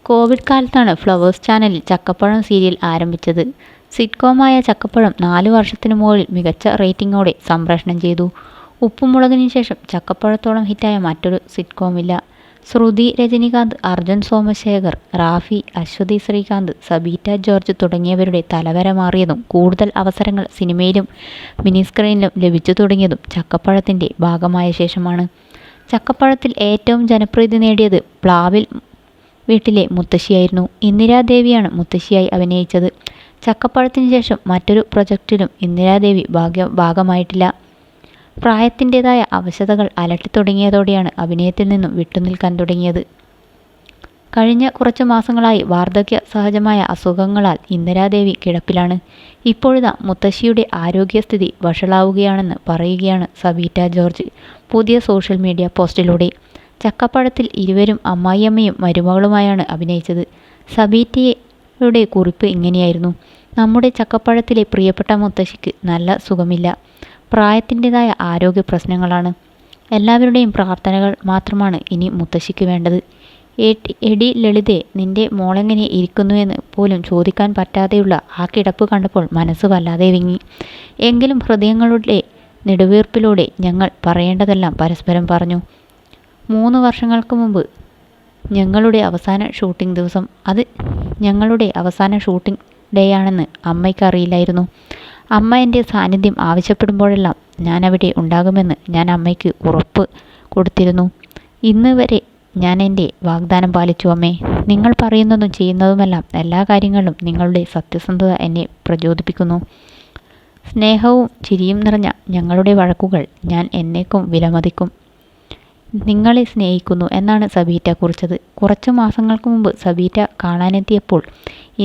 Covid കാലത്താണ് flowers ചാനലിൽ ചക്കപ്പഴം serial ആരംഭിച്ചത്. സിറ്റ്കോമായ ചക്കപ്പഴം 4 വർഷത്തിനു മുകളിൽ മികച്ച റേറ്റിംഗോടെ സംപ്രേഷണം ചെയ്തു. ഉപ്പും മുളകിനു ശേഷം ചക്കപ്പഴത്തോളം ഹിറ്റായ മറ്റൊരു സിറ്റ്കോമില്ല. ശ്രുതി രജനികാന്ത്, അർജുൻ സോമശേഖർ, റാഫി, അശ്വതി ശ്രീകാന്ത്, സബീറ്റ ജോർജ് തുടങ്ങിയവരുടെ തലവര മാറിയതും കൂടുതൽ അവസരങ്ങൾ സിനിമയിലും മിനി സ്ക്രീനിലും ലഭിച്ചു തുടങ്ങിയതും ചക്കപ്പഴത്തിൻ്റെ ഭാഗമായ ശേഷമാണ്. ചക്കപ്പഴത്തിൽ ഏറ്റവും ജനപ്രീതി നേടിയത് പ്ലാവിൽ വീട്ടിലെ മുത്തശ്ശിയായിരുന്നു. ഇന്ദിരാദേവിയാണ് മുത്തശ്ശിയായി അഭിനയിച്ചത്. ചക്കപ്പഴത്തിന് ശേഷം മറ്റൊരു പ്രൊജക്റ്റിലും ഇന്ദിരാദേവി ഭാഗമായിട്ടില്ല. പ്രായത്തിൻ്റെതായ അവശതകൾ അലട്ടിത്തുടങ്ങിയതോടെയാണ് അഭിനയത്തിൽ നിന്നും വിട്ടുനിൽക്കാൻ തുടങ്ങിയത്. കഴിഞ്ഞ കുറച്ചു മാസങ്ങളായി വാർദ്ധക്യ സഹജമായ അസുഖങ്ങളാൽ ഇന്ദിരാദേവി കിടപ്പിലാണ്. ഇപ്പോഴിതാ മുത്തശ്ശിയുടെ ആരോഗ്യസ്ഥിതി വഷളാവുകയാണെന്ന് പറയുകയാണ് സബീറ്റ ജോർജ് പുതിയ സോഷ്യൽ മീഡിയ പോസ്റ്റിലൂടെ. ചക്കപ്പഴത്തിൽ ഇരുവരും അമ്മായിയമ്മയും മരുമകളുമായാണ് അഭിനയിച്ചത്. സബീറ്റയുടെ കുറിപ്പ് ഇങ്ങനെയായിരുന്നു: നമ്മുടെ ചക്കപ്പഴത്തിലെ പ്രിയപ്പെട്ട മുത്തശ്ശിക്ക് നല്ല സുഖമില്ല. പ്രായത്തിൻ്റെതായ ആരോഗ്യ പ്രശ്നങ്ങളാണ്. എല്ലാവരുടെയും പ്രാർത്ഥനകൾ മാത്രമാണ് ഇനി മുത്തശ്ശിക്ക് വേണ്ടത്. എടി ലളിതേ, നിന്റെ മോളെങ്ങനെ ഇരിക്കുന്നുവെന്ന് പോലും ചോദിക്കാൻ പറ്റാതെയുള്ള ആ കിടപ്പ് കണ്ടപ്പോൾ മനസ്സ് വല്ലാതെ വിങ്ങി. എങ്കിലും ഹൃദയങ്ങളുടെ നെടുവീർപ്പിലൂടെ ഞങ്ങൾ പറയേണ്ടതെല്ലാം പരസ്പരം പറഞ്ഞു. 3 വർഷങ്ങൾക്ക് മുമ്പ് ഞങ്ങളുടെ അവസാന ഷൂട്ടിംഗ് ദിവസം, അത് ഞങ്ങളുടെ അവസാന ഷൂട്ടിംഗ് ഡേയാണെന്ന് അമ്മയ്ക്ക് അറിയില്ലായിരുന്നു. അമ്മ എൻ്റെ സാന്നിധ്യം ആവശ്യപ്പെടുമ്പോഴെല്ലാം ഞാൻ അവിടെ ഉണ്ടാകുമെന്ന് ഞാൻ അമ്മയ്ക്ക് ഉറപ്പ് കൊടുത്തിരുന്നു. ഇന്ന് വരെ ഞാൻ എൻ്റെ വാഗ്ദാനം പാലിച്ചു അമ്മേ. നിങ്ങൾ പറയുന്നതും ചെയ്യുന്നതുമെല്ലാം എല്ലാ കാര്യങ്ങളിലും നിങ്ങളുടെ സത്യസന്ധത എന്നെ പ്രചോദിപ്പിക്കുന്നു. സ്നേഹവും ചിരിയും നിറഞ്ഞ ഞങ്ങളുടെ വഴക്കുകൾ ഞാൻ എന്നേക്കും വിലമതിക്കും. നിങ്ങളെ സ്നേഹിക്കുന്നു എന്നാണ് സബീറ്റ കുറിച്ചത്. കുറച്ചു മാസങ്ങൾക്ക് മുമ്പ് സബീറ്റ കാണാനെത്തിയപ്പോൾ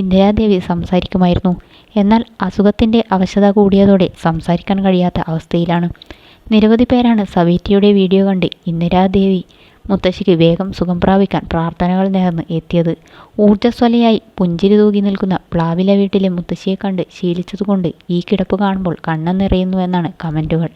ഇന്ദിരാദേവി സംസാരിക്കുമായിരുന്നു. എന്നാൽ അസുഖത്തിൻ്റെ അവശത കൂടിയതോടെ സംസാരിക്കാൻ കഴിയാത്ത അവസ്ഥയിലാണ്. നിരവധി പേരാണ് സബീറ്റയുടെ വീഡിയോ കണ്ട് ഇന്ദിരാദേവി മുത്തശ്ശിക്ക് വേഗം സുഖം പ്രാപിക്കാൻ പ്രാർത്ഥനകൾ നേർന്ന് എത്തിയത്. ഊർജ്ജസ്വലയായി പുഞ്ചിരി തൂകി നിൽക്കുന്ന പ്ലാവില വീട്ടിലെ മുത്തശ്ശിയെ കണ്ട് ശീലിച്ചതുകൊണ്ട് ഈ കിടപ്പ് കാണുമ്പോൾ കണ്ണ് നിറയുന്നു എന്നാണ് കമൻറ്റുകൾ.